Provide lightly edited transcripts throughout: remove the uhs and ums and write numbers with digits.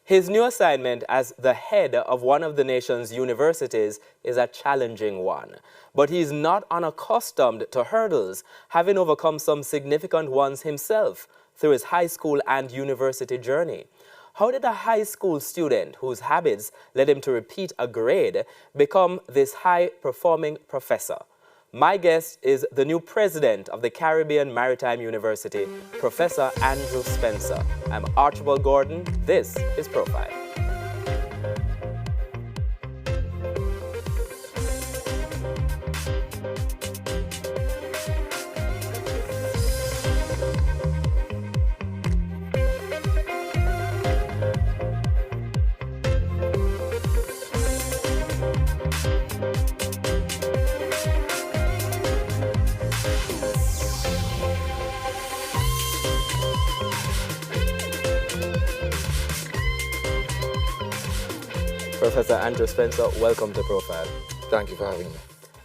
His new assignment as the head of one of the nation's universities is a challenging one. But he's not unaccustomed to hurdles, having overcome some significant ones himself through his high school and university journey. How did a high school student whose habits led him to repeat a grade become this high-performing professor? My guest is the new president of the Caribbean Maritime University, Professor Andrew Spencer. I'm Archibald Gordon. This is Profile. Professor Andrew Spencer, welcome to Profile. Thank you for having me.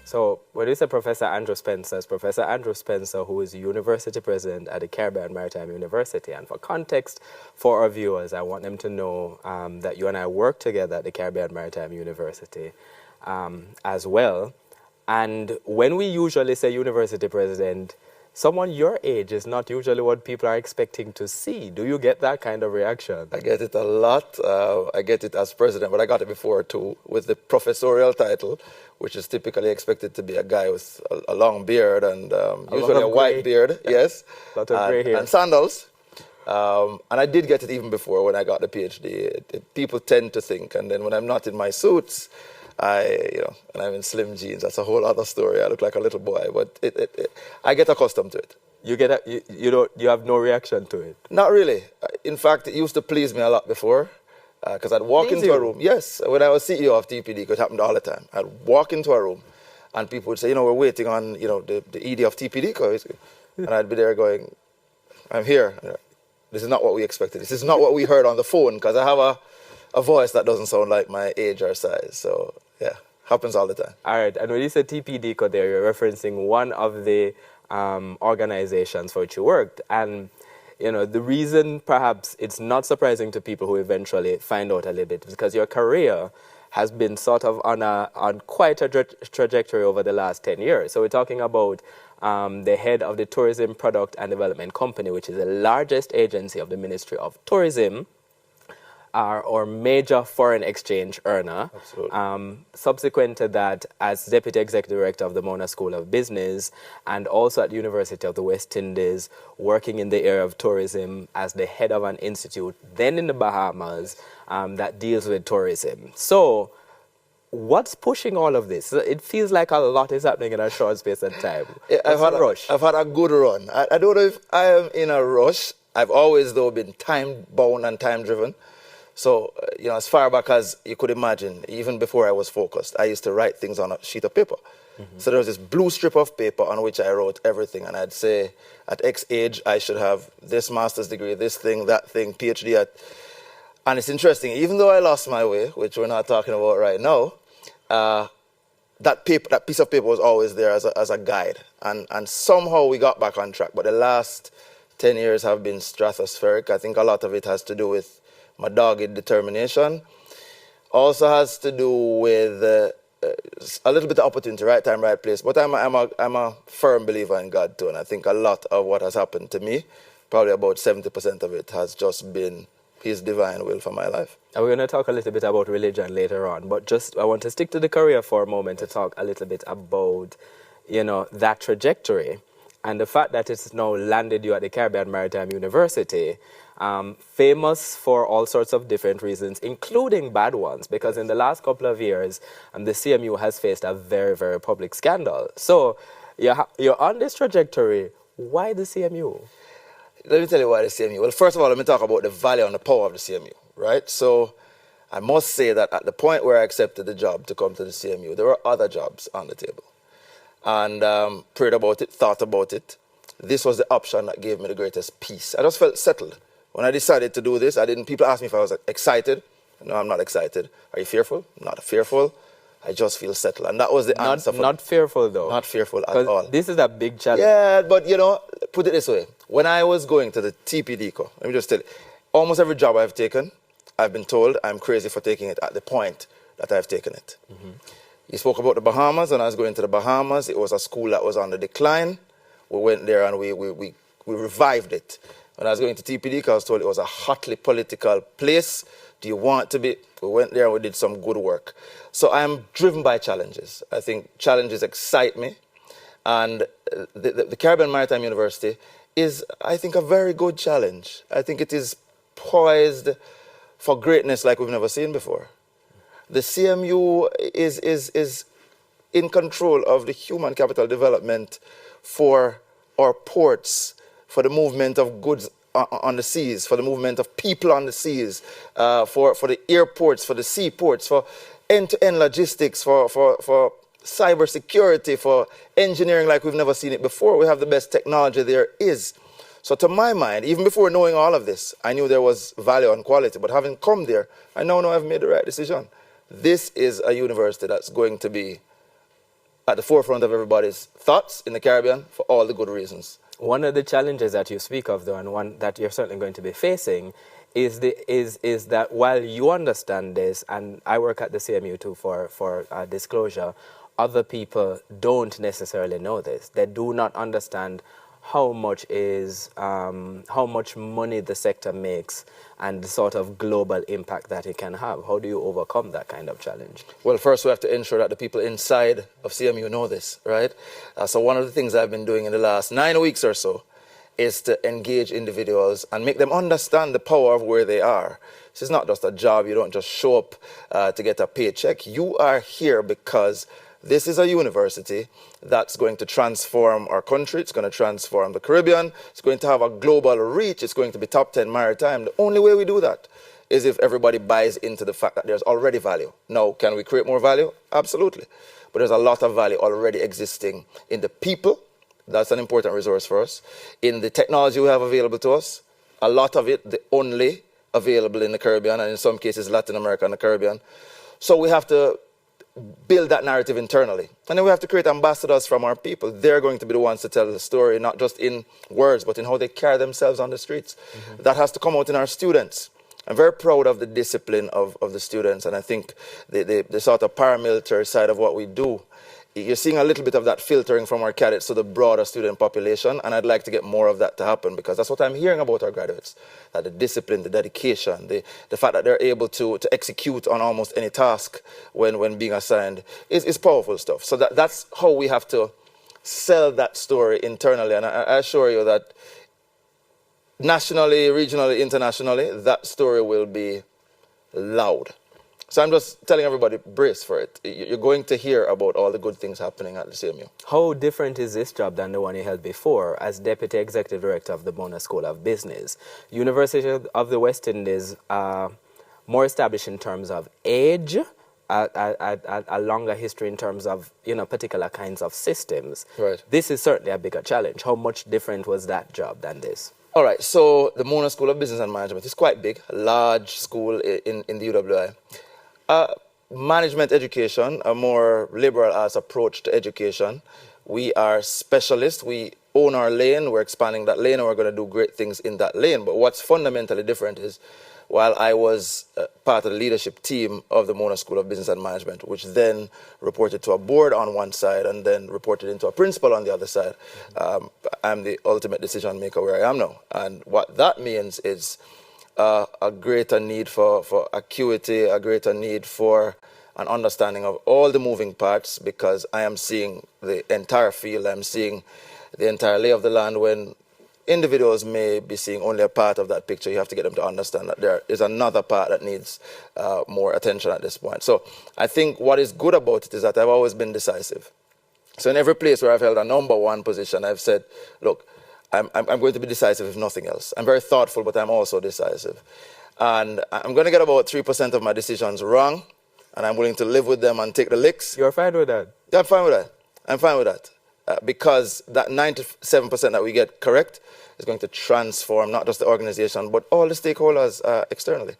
So, when you say Professor Andrew Spencer, it's Professor Andrew Spencer, who is university president at the Caribbean Maritime University. And for context for our viewers, I want them to know that you and I work together at the Caribbean Maritime University as well. And when we usually say university president, someone your age is not usually what people are expecting to see. Do you get that kind of reaction? I get it a lot. I get it as president, but I got it before too, with the professorial title, which is typically expected to be a guy with a long beard and usually a white beard, yes, a lot of gray hair. And sandals. And I did get it even before when I got the PhD. People tend to think, and then when I'm not in my suits, and I'm in slim jeans. That's a whole other story. I look like a little boy, but I get accustomed to it. You have no reaction to it? Not really. In fact, it used to please me a lot before, because I'd walk into a room. Yes, when I was CEO of TPD, it happened all the time. I'd walk into a room, and people would say, we're waiting on, the ED of TPD, and I'd be there going, I'm here. This is not what we expected. This is not what we heard on the phone, because I have a voice that doesn't sound like my age or size. So, yeah, happens all the time. All right. And when you said TPD, there you're referencing one of the organizations for which you worked. And, the reason perhaps it's not surprising to people who eventually find out a little bit is because your career has been sort of on quite a trajectory over the last 10 years. So we're talking about the head of the Tourism Product and Development Company, which is the largest agency of the Ministry of Tourism, or major foreign exchange earner. Absolutely. Subsequent to that, as Deputy Executive Director of the Mona School of Business, and also at the University of the West Indies, working in the area of tourism as the head of an institute, then in the Bahamas, that deals with tourism. So, what's pushing all of this? It feels like a lot is happening in a short space of time. I've had a good run. I don't know if I am in a rush. I've always, though, been time-bound and time-driven. So, as far back as you could imagine, even before I was focused, I used to write things on a sheet of paper. Mm-hmm. So there was this blue strip of paper on which I wrote everything. And I'd say, at X age, I should have this master's degree, this thing, that thing, PhD at... And it's interesting, even though I lost my way, which we're not talking about right now, that piece of paper was always there as a guide. And somehow we got back on track. But the last 10 years have been stratospheric. I think a lot of it has to do with my dogged determination. Also has to do with a little bit of opportunity, right time, right place. But I'm a firm believer in God too, and I think a lot of what has happened to me, probably about 70% of it, has just been His divine will for my life. And we're going to talk a little bit about religion later on, but I want to stick to the career for a moment to talk a little bit about, that trajectory and the fact that it's now landed you at the Caribbean Maritime University. Famous for all sorts of different reasons, including bad ones, because in the last couple of years, the CMU has faced a very, very public scandal. So you're on this trajectory. Why the CMU? Let me tell you why the CMU. Well, first of all, let me talk about the value and the power of the CMU, right? So I must say that at the point where I accepted the job to come to the CMU, there were other jobs on the table. And prayed about it, thought about it. This was the option that gave me the greatest peace. I just felt settled. When I decided to do this, people asked me if I was excited. No, I'm not excited. Are you fearful? I'm not fearful. I just feel settled. And that was the answer. Not fearful, though. Not fearful at all. This is a big challenge. Yeah, but, put it this way. When I was going to the TPD, let me just tell you, almost every job I've taken, I've been told I'm crazy for taking it at the point that I've taken it. You spoke about the Bahamas. When I was going to the Bahamas, it was a school that was on the decline. We went there and we revived it. When I was going to TPD, I was told it was a hotly political place. Do you want to be? We went there and we did some good work. So I'm driven by challenges. I think challenges excite me. And the Caribbean Maritime University is, I think, a very good challenge. I think it is poised for greatness like we've never seen before. The CMU is in control of the human capital development for our ports, for the movement of goods on the seas, for the movement of people on the seas, for the airports, for the seaports, for end-to-end logistics, for cybersecurity, for engineering like we've never seen it before. We have the best technology there is. So to my mind, even before knowing all of this, I knew there was value and quality. But having come there, I now know I've made the right decision. This is a university that's going to be at the forefront of everybody's thoughts in the Caribbean for all the good reasons. One of the challenges that you speak of, though, and one that you're certainly going to be facing, is that while you understand this, and I work at the CMU too for disclosure, other people don't necessarily know this. They do not understand how much money the sector makes and the sort of global impact that it can have. How do you overcome that kind of challenge? Well, first we have to ensure that the people inside of CMU know this, right? So one of the things I've been doing in the last 9 weeks or so is to engage individuals and make them understand the power of where they are. This is not just a job. You don't just show up to get a paycheck. You are here because this is a university that's going to transform our country. It's going to transform the Caribbean. It's going to have a global reach. It's going to be top 10 maritime. The only way we do that is if everybody buys into the fact that there's already value. Now, can we create more value? Absolutely. But there's a lot of value already existing in the people. That's an important resource for us. In the technology we have available to us, a lot of it, the only available in the Caribbean, and in some cases Latin America and the Caribbean. So we have to build that narrative internally. And then we have to create ambassadors from our people. They're going to be the ones to tell the story, not just in words, but in how they carry themselves on the streets. That has to come out in our students. I'm very proud of the discipline of the students, and I think the sort of paramilitary side of what we do, you're seeing a little bit of that filtering from our cadets to the broader student population, and I'd like to get more of that to happen, because that's what I'm hearing about our graduates, that the discipline, the dedication, the fact that they're able to execute on almost any task when being assigned is powerful stuff. So that's how we have to sell that story internally, and I assure you that nationally, regionally, internationally, that story will be loud. So I'm just telling everybody, brace for it. You're going to hear about all the good things happening at the CMU. How different is this job than the one you held before as Deputy Executive Director of the Bona School of Business? University of the West Indies are more established in terms of age, a longer history in terms of particular kinds of systems. Right. This is certainly a bigger challenge. How much different was that job than this? All right, so the Mona School of Business and Management is quite big, a large school in the UWI. Management education, a more liberal arts approach to education. We are specialists. We own our lane. We're expanding that lane, and we're going to do great things in that lane. But what's fundamentally different is, while I was part of the leadership team of the Mona School of Business and Management, which then reported to a board on one side and then reported into a principal on the other side, I'm the ultimate decision maker where I am now. And what that means is a greater need for acuity, a greater need for an understanding of all the moving parts, because I am seeing the entire field. I'm seeing the entire lay of the land. When individuals may be seeing only a part of that picture, you have to get them to understand that there is another part that needs more attention at this point. So I think what is good about it is that I've always been decisive. So in every place where I've held a number one position, I've said, look, I'm going to be decisive if nothing else. I'm very thoughtful, but I'm also decisive. And I'm going to get about 3% of my decisions wrong, and I'm willing to live with them and take the licks. You're fine with that? Yeah, I'm fine with that. I'm fine with that. Because that 97% that we get correct is going to transform not just the organization, but all the stakeholders externally.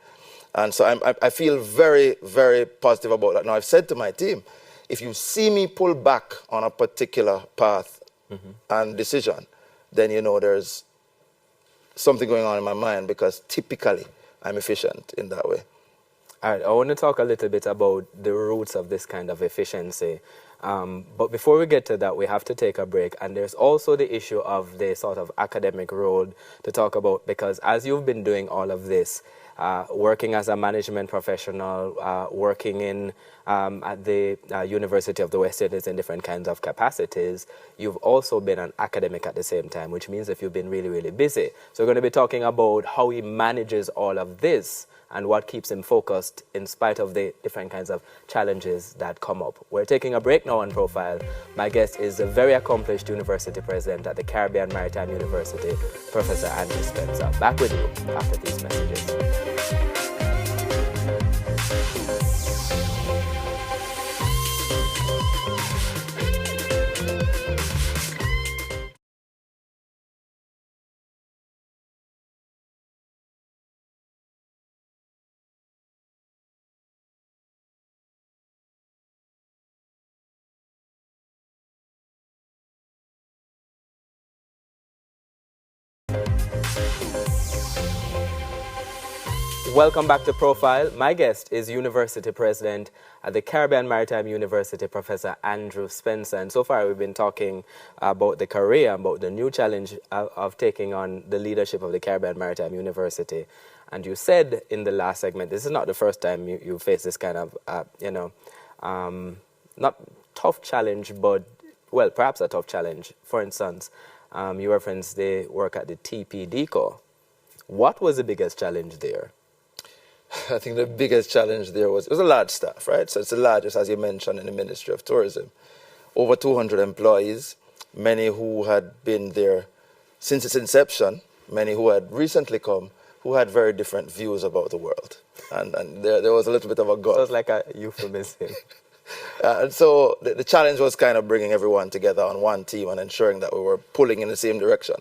And so I feel very, very positive about that. Now, I've said to my team, if you see me pull back on a particular path and decision, then you know there's something going on in my mind, because typically I'm efficient in that way. All right, I want to talk a little bit about the roots of this kind of efficiency. But before we get to that, we have to take a break. And there's also the issue of the sort of academic road to talk about, because as you've been doing all of this, working as a management professional, working in at the University of the West Indies in different kinds of capacities, you've also been an academic at the same time, which means that you've been really, really busy. So we're going to be talking about how he manages all of this and what keeps him focused in spite of the different kinds of challenges that come up. We're taking a break now on Profile. My guest is a very accomplished university president at the Caribbean Maritime University, Professor Andrew Spencer. Back with you after these messages. Welcome back to Profile. My guest is University President at the Caribbean Maritime University, Professor Andrew Spencer. And so far we've been talking about the career, about the new challenge of taking on the leadership of the Caribbean Maritime University. And you said in the last segment, this is not the first time you face this kind of, not tough challenge, but, well, perhaps a tough challenge. For instance, you referenced the work at the TPDCO. What was the biggest challenge there? I think the biggest challenge there was, it was a large staff, right? So it's the largest, as you mentioned, in the Ministry of Tourism. Over 200 employees, many who had been there since its inception, many who had recently come, who had very different views about the world. And there was a little bit of a gulf. So it's like a euphemism. And so the challenge was kind of bringing everyone together on one team and ensuring that we were pulling in the same direction.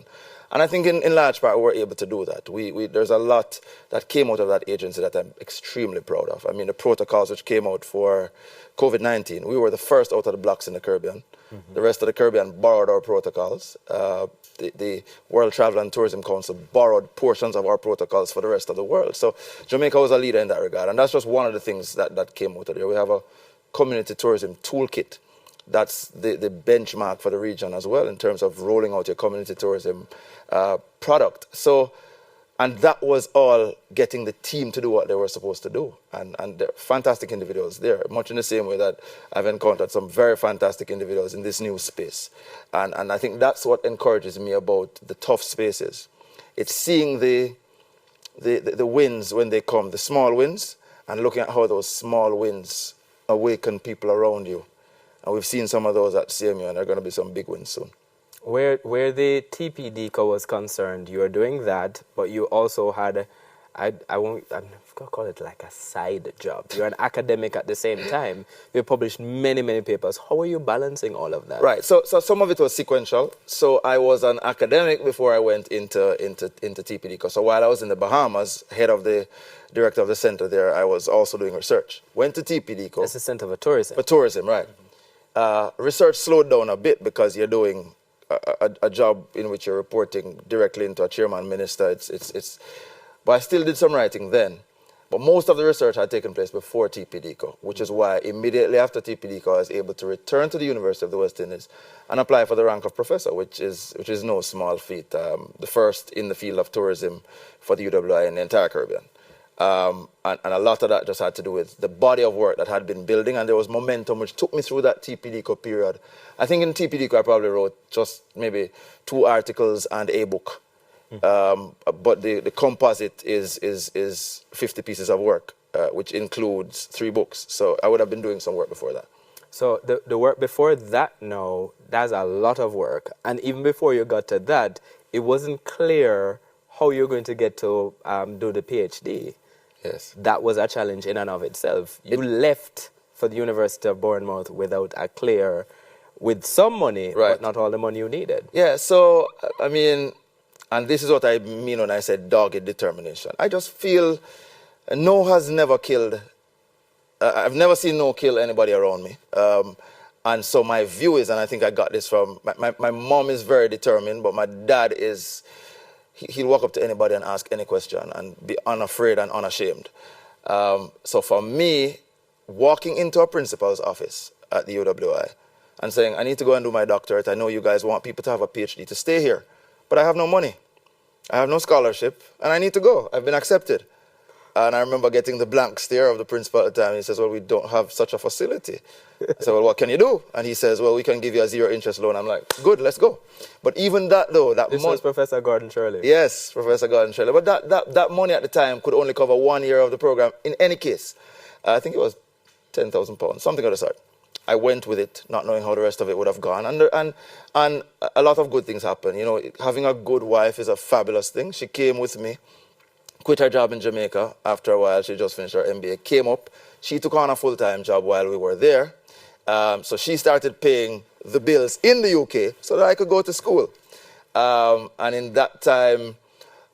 And I think in large part we were able to do that. There's a lot that came out of that agency that I'm extremely proud of. I mean, the protocols which came out for COVID-19, we were the first out of the blocks in the Caribbean. Mm-hmm. The rest of the Caribbean borrowed our protocols. The World Travel and Tourism Council borrowed portions of our protocols for the rest of the world. So Jamaica was a leader in that regard. And that's just one of the things that came out of there. We have a community tourism toolkit. That's the benchmark for the region as well in terms of rolling out your community tourism product. So, and that was all getting the team to do what they were supposed to do. And they're fantastic individuals there, much in the same way that I've encountered some very fantastic individuals in this new space. And I think that's what encourages me about the tough spaces. It's seeing the wins when they come, the small wins, and looking at how those small wins awaken people around you. And we've seen some of those at CMU, and there are going to be some big wins soon. Where the TPDCO was concerned, you were doing that, but you also had, I'm going to call it like a side job. You're an academic at the same time. You published many, many papers. How are you balancing all of that? Right. So some of it was sequential. So I was an academic before I went into TPDCO. So while I was in the Bahamas, head of the director of the center there, I was also doing research. Went to TPDCO. That's the Center for Tourism. For tourism, right. Research slowed down a bit because you're doing a job in which you're reporting directly into a chairman minister. But I still did some writing then. But most of the research had taken place before TPDCO, which is why immediately after TPDCO I was able to return to the University of the West Indies and apply for the rank of professor, which is no small feat. The first in the field of tourism for the UWI in the entire Caribbean. And a lot of that just had to do with the body of work that had been building, and there was momentum which took me through that TPDCO period. I think in TPDCO I probably wrote just maybe 2 articles and a book. But the composite is 50 pieces of work, which includes 3 books. So I would have been doing some work before that. So the work before that, no, that's a lot of work. And even before you got to that, it wasn't clear how you're going to get to do the PhD. Yes. That was a challenge in and of itself. You left for the University of Bournemouth without a clear, with some money, right, but not all the money you needed. Yeah, so, I mean, and this is what I mean when I say dogged determination. I just feel no has never killed, I've never seen no kill anybody around me. And so my view is, and I think I got this from, my mom is very determined, but my dad is he'll walk up to anybody and ask any question and be unafraid and unashamed. So for me, walking into a principal's office at the UWI and saying, I need to go and do my doctorate. I know you guys want people to have a PhD to stay here, but I have no money. I have no scholarship, and I need to go. I've been accepted. And I remember getting the blank stare of the principal at the time. He says, well, we don't have such a facility. I said, well, what can you do? And he says, well, we can give you a zero interest loan. I'm like, good, let's go. But even that, though, that This was Professor Gordon Shirley. Yes, Professor Gordon Shirley. But that money at the time could only cover 1 year of the program in any case. I think it was £10,000, something of the sort. I went with it, not knowing how the rest of it would have gone. And a lot of good things happened. You know, having a good wife is a fabulous thing. She came with me, quit her job in Jamaica. After a while, she just finished her MBA, came up. She took on a full-time job while we were there. So she started paying the bills in the UK so that I could go to school. And in that time,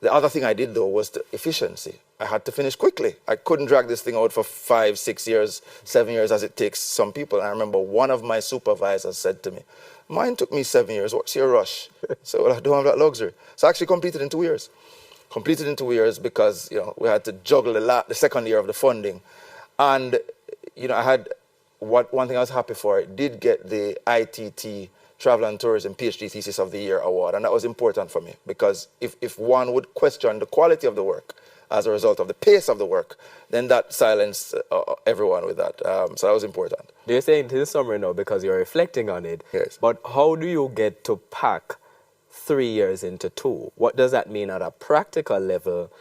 the other thing I did, though, was the efficiency. I had to finish quickly. I couldn't drag this thing out for 5, 6 years, 7 years, as it takes some people. And I remember one of my supervisors said to me, mine took me 7 years. What's your rush? So, well, I don't have that luxury. So I actually completed in 2 years. Completed in 2 years because, you know, we had to juggle the second year of the funding. And, you know, I had one thing I was happy for. I did get the ITT Travel and Tourism PhD Thesis of the Year award. And that was important for me because if one would question the quality of the work as a result of the pace of the work, then that silenced everyone with that. So that was important. You're saying this summary now because you're reflecting on it. Yes. But how do you get to pack 3 years into 2? What does that mean at a practical level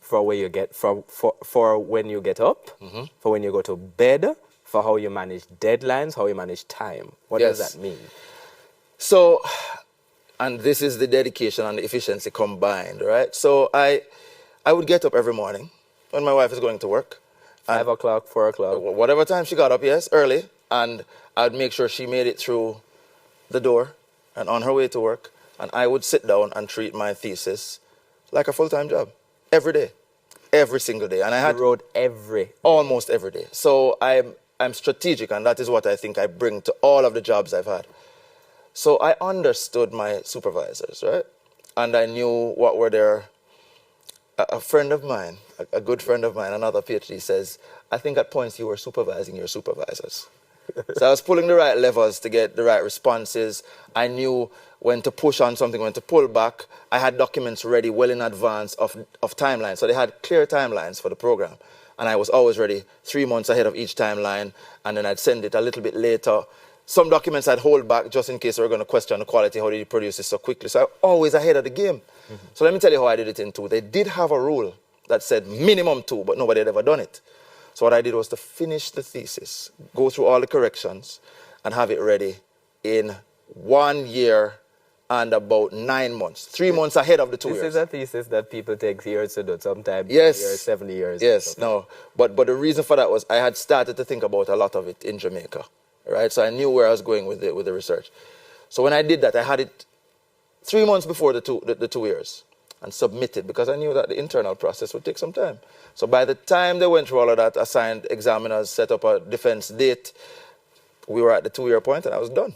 for where you get for when you get up, for when you go to bed, for how you manage deadlines, how you manage time? What does that mean? So, and this is the dedication and the efficiency combined, right? So I would get up every morning when my wife is going to work. 5 o'clock, 4 o'clock? Whatever time she got up, yes, early. And I'd make sure she made it through the door and on her way to work. And I would sit down and treat my thesis like a full-time job every day, every single day. And I had wrote almost every day. So I'm strategic, and that is what I think I bring to all of the jobs I've had. So I understood my supervisors, right? And I knew what were their... A friend of mine, a good friend of mine, another PhD, says, I think at points you were supervising your supervisors. So I was pulling the right levers to get the right responses. I knew when to push on something, when to pull back. I had documents ready well in advance of timelines. So they had clear timelines for the program. And I was always ready 3 months ahead of each timeline. And then I'd send it a little bit later. Some documents I'd hold back just in case they were going to question the quality. How did you produce this so quickly? So I'm always ahead of the game. So let me tell you how I did it in 2. They did have a rule that said minimum 2, but nobody had ever done it. So what I did was to finish the thesis, go through all the corrections, and have it ready in 1 year and about 9 months. 3 months ahead of the 2 years. This is a thesis that people take years to do, sometimes yes. years, 70 years. Yes, no. But the reason for that was I had started to think about a lot of it in Jamaica, right? So I knew where I was going with the research. So when I did that, I had it 3 months before the 2 years and submitted because I knew that the internal process would take some time. So by the time they went through all of that, assigned examiners, set up a defense date, we were at the 2 year point and I was done.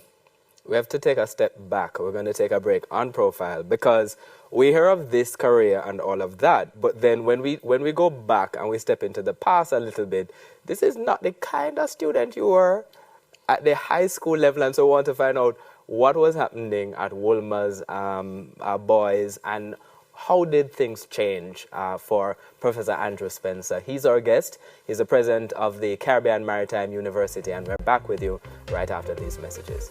We have to take a step back. We're going to take a break on Profile because we hear of this career and all of that. But then when we go back and we step into the past a little bit, this is not the kind of student you were at the high school level. And so we want to find out what was happening at Wolmer's boys and how did things change for Professor Andrew Spencer. He's our guest. He's the president of the Caribbean Maritime University, and we're back with you right after these messages.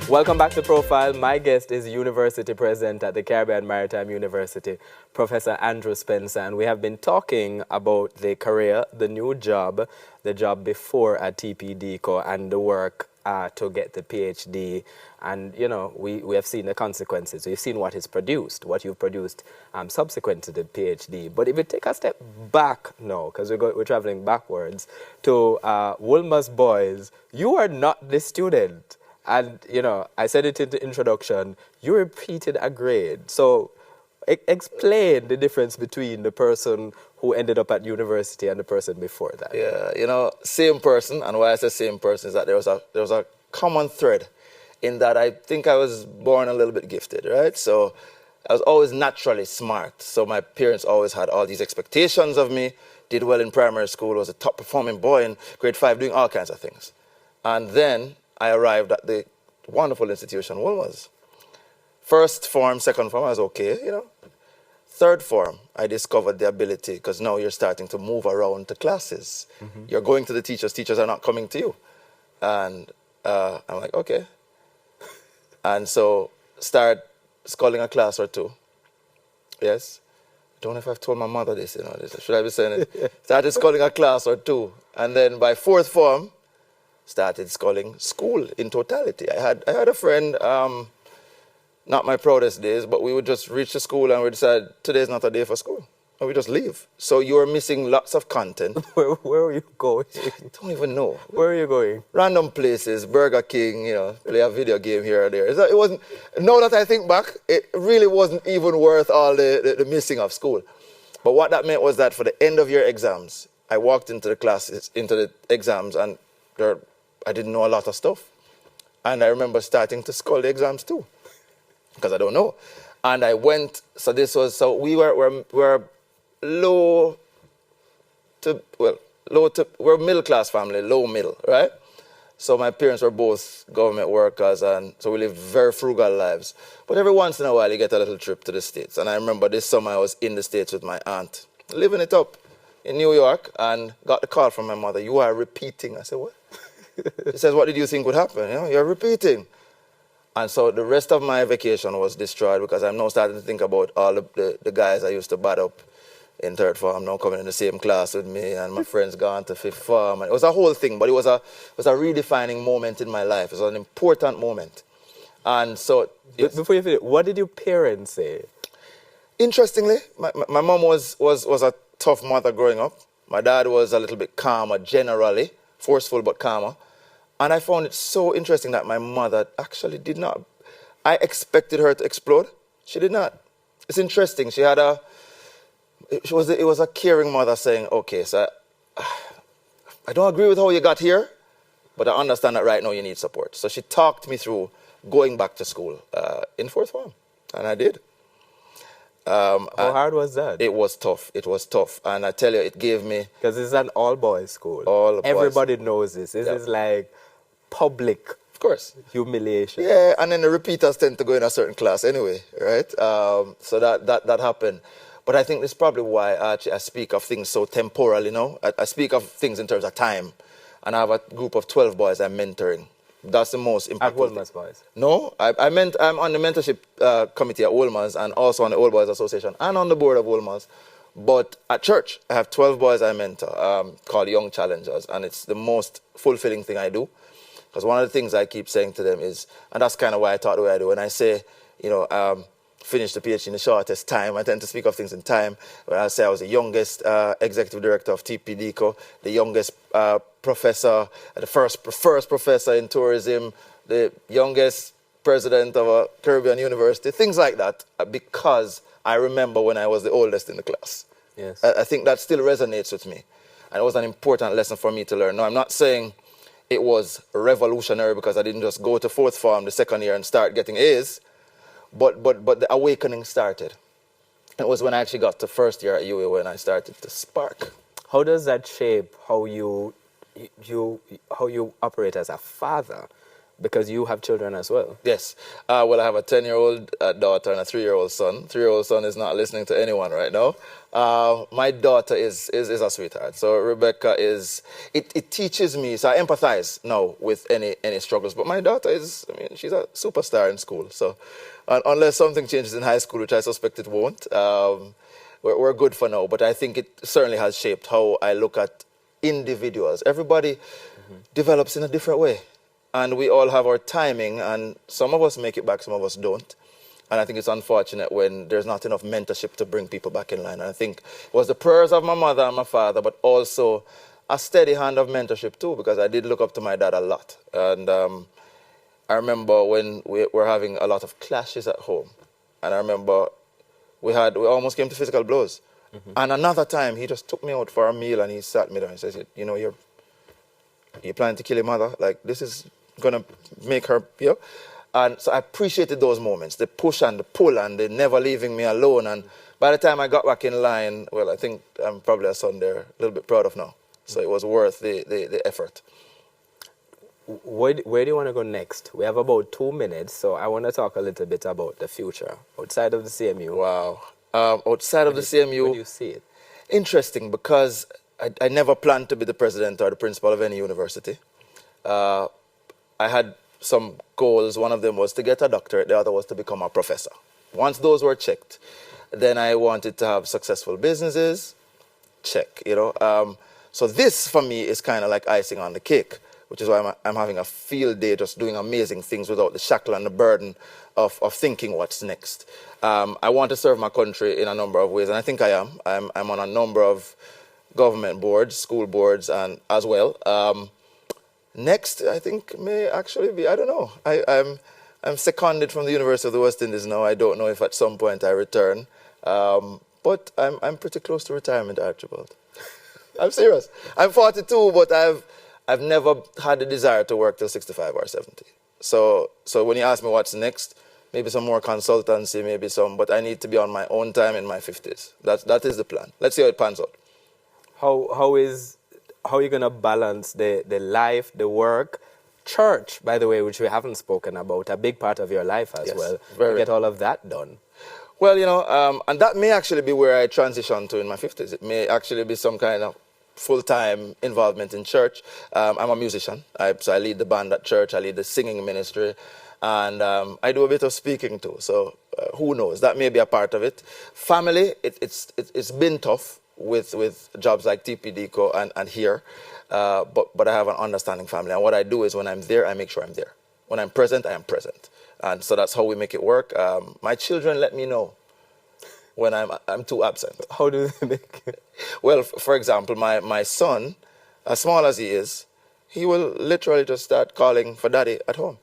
Welcome back to Profile. My guest is University President at the Caribbean Maritime University, Professor Andrew Spencer, and we have been talking about the career, the new job, the job before at TPDCO, and the work to get the PhD, and you know we have seen the consequences. We've seen what is produced, what you've produced subsequent to the PhD. But if we take a step back now, because we're traveling backwards to Wolmer's boys, you are not the student, and you know I said it in the introduction. You repeated a grade, so explain the difference between the person who ended up at university and the person before that. Yeah, you know, same person, and why I say same person is that there was a common thread in that I think I was born a little bit gifted, right? So I was always naturally smart. So my parents always had all these expectations of me, did well in primary school, was a top performing boy in grade 5, doing all kinds of things. And then I arrived at the wonderful institution, Wolmer's. First form, second form, I was okay, you know. Third form, I discovered the ability, because now you're starting to move around to classes. Mm-hmm. You're going to the teachers are not coming to you. And I'm like, okay. And so start sculling a class or two. Yes. Don't know if I've told my mother this, you know. Should I be saying it? Started sculling a class or two. And then by fourth form, started sculling school in totality. I had a friend, not my proudest days, but we would just reach the school and we decide today's not a day for school. And we just leave. So you're missing lots of content. Where were you going? Don't even know. Where are you going? Random places, Burger King, you know, play a video game here or there. It wasn't, now that I think back, it really wasn't even worth all the missing of school. But what that meant was that for the end of year exams, I walked into the classes, into the exams, and I didn't know a lot of stuff. And I remember starting to scull the exams too, because I don't know. And I went, we were low to, we're a middle class family, low middle, right? So my parents were both government workers, and so we lived very frugal lives. But every once in a while, you get a little trip to the States. And I remember this summer I was in the States with my aunt, living it up in New York, and got the call from my mother, "You are repeating." I said, "What?" She says, "What did you think would happen? You know, you're repeating." And so the rest of my vacation was destroyed because I'm now starting to think about all the guys I used to bat up in third form now coming in the same class with me, and my friends gone to fifth form. And it was a whole thing, but it was a redefining moment in my life. It was an important moment. And so... Yes. Before you finish, what did your parents say? Interestingly, my mom was a tough mother growing up. My dad was a little bit calmer generally, forceful but calmer. And I found it so interesting that my mother actually did not. I expected her to explode. She did not. It's interesting. She had it was a caring mother saying, "Okay, so I don't agree with how you got here, but I understand that right now you need support." So she talked me through going back to school in fourth form, and I did. How hard was that? It was tough. It was tough. And I tell you, it gave me... Because it's an all-boys school. All boys. Everybody knows this. This is like public, of course, humiliation. Yeah, and then the repeaters tend to go in a certain class anyway, right? So that happened. But I think that's probably why I speak of things so temporal, you know. I speak of things in terms of time. And I have a group of 12 boys I'm mentoring. That's the most impactful. At Wolmer's Boys? No, I'm on the mentorship committee at Wolmer's, and also on the Old Boys Association and on the board of Wolmer's. But at church, I have 12 boys I mentor called Young Challengers, and it's the most fulfilling thing I do. Because one of the things I keep saying to them is, and that's kind of why I talk the way I do, when I say, you know, finish the PhD in the shortest time, I tend to speak of things in time. When I say I was the youngest executive director of TPDCO, the youngest professor, the first professor in tourism, the youngest president of a Caribbean university, things like that, because I remember when I was the oldest in the class. Yes. I think that still resonates with me. And it was an important lesson for me to learn. Now, I'm not saying it was revolutionary because I didn't just go to fourth form the second year and start getting A's, but the awakening started. It was when I actually got to first year at UA when I started to spark. How does that shape how you operate as a father? Because you have children as well. Yes. Well, I have a 10-year-old daughter and a 3-year-old son. 3-year-old son is not listening to anyone right now. My daughter is a sweetheart. So Rebecca it teaches me, so I empathize now with any struggles. But my daughter she's a superstar in school. So unless something changes in high school, which I suspect it won't, we're good for now. But I think it certainly has shaped how I look at individuals. Everybody develops in a different way. and we all have our timing, and some of us make it back, some of us don't. And I think it's unfortunate when there's not enough mentorship to bring people back in line. And I think it was the prayers of my mother and my father, but also a steady hand of mentorship too, because I did look up to my dad a lot. And I remember when we were having a lot of clashes at home. And I remember we almost came to physical blows. And another time, he just took me out for a meal and he sat me down and said, you know, you're planning to kill your mother? Like, this is going to make her, you know? And so I appreciated those moments, the push and the pull and the never leaving me alone. And by the time I got back in line, well, I think I'm probably a son they're a little bit proud of now. So it was worth the effort. Where do you want to go next? We have about 2 minutes, so I want to talk a little bit about the future outside of the CMU. Wow. Outside of the CMU. Where do you see it? Interesting, because I never planned to be the president or the principal of any university. I had some goals. One of them was to get a doctorate. The other was to become a professor. Once those were checked, then I wanted to have successful businesses. Check, you know. So this, for me, is kind of like icing on the cake, which is why I'm having a field day just doing amazing things without the shackle and the burden of thinking what's next. I want to serve my country in a number of ways, and I think I am. I'm on a number of government boards, school boards, and as well. Next, I think, may actually be, I don't know. I'm seconded from the University of the West Indies now. I don't know if at some point I return. But I'm pretty close to retirement, Archibald. I'm serious. I'm 42, but I've never had the desire to work till 65 or 70. So when you ask me what's next, maybe some more consultancy, maybe some, but I need to be on my own time in my 50s. That is the plan. Let's see how it pans out. How are you going to balance the life, the work, church, by the way, which we haven't spoken about, a big part of your life as well, to get all of that done? Well, you know, and that may actually be where I transition to in my 50s. It may actually be some kind of full-time involvement in church. I'm a musician, so I lead the band at church, I lead the singing ministry, and I do a bit of speaking too, so who knows, that may be a part of it. Family, it's been tough with jobs like TPDCO and here, but I have an understanding family, and what I do is when I'm there, I make sure I'm there. When I'm present, I am present, and so that's how we make it work. My children let me know when I'm too absent. How do they make it? Well, for example, my son, as small as he is, he will literally just start calling for daddy at home.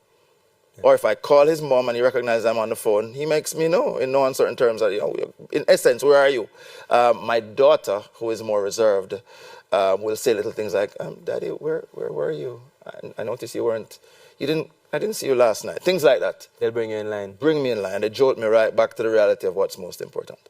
Yeah. Or if I call his mom and he recognizes I'm on the phone, he makes me know in no uncertain terms that, you know, in essence, where are you? My daughter, who is more reserved, will say little things like, Daddy, where were you? I noticed I didn't see you last night. Things like that. They'll bring you in line. Bring me in line. They jolt me right back to the reality of what's most important.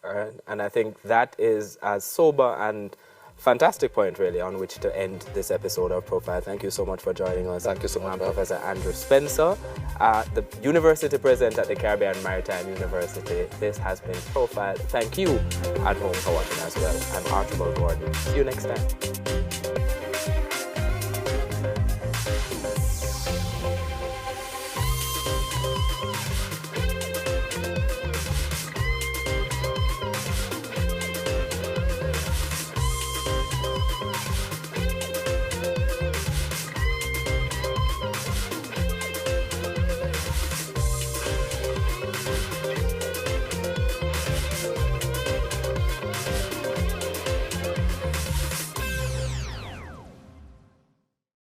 All right. And I think that is a sober and fantastic point, really, on which to end this episode of Profile. Thank you so much for joining us. Thank you so much. I'm Professor Andrew Spencer, the University President at the Caribbean Maritime University. This has been Profile. Thank you at home for watching as well. I'm Archibald Gordon. See you next time.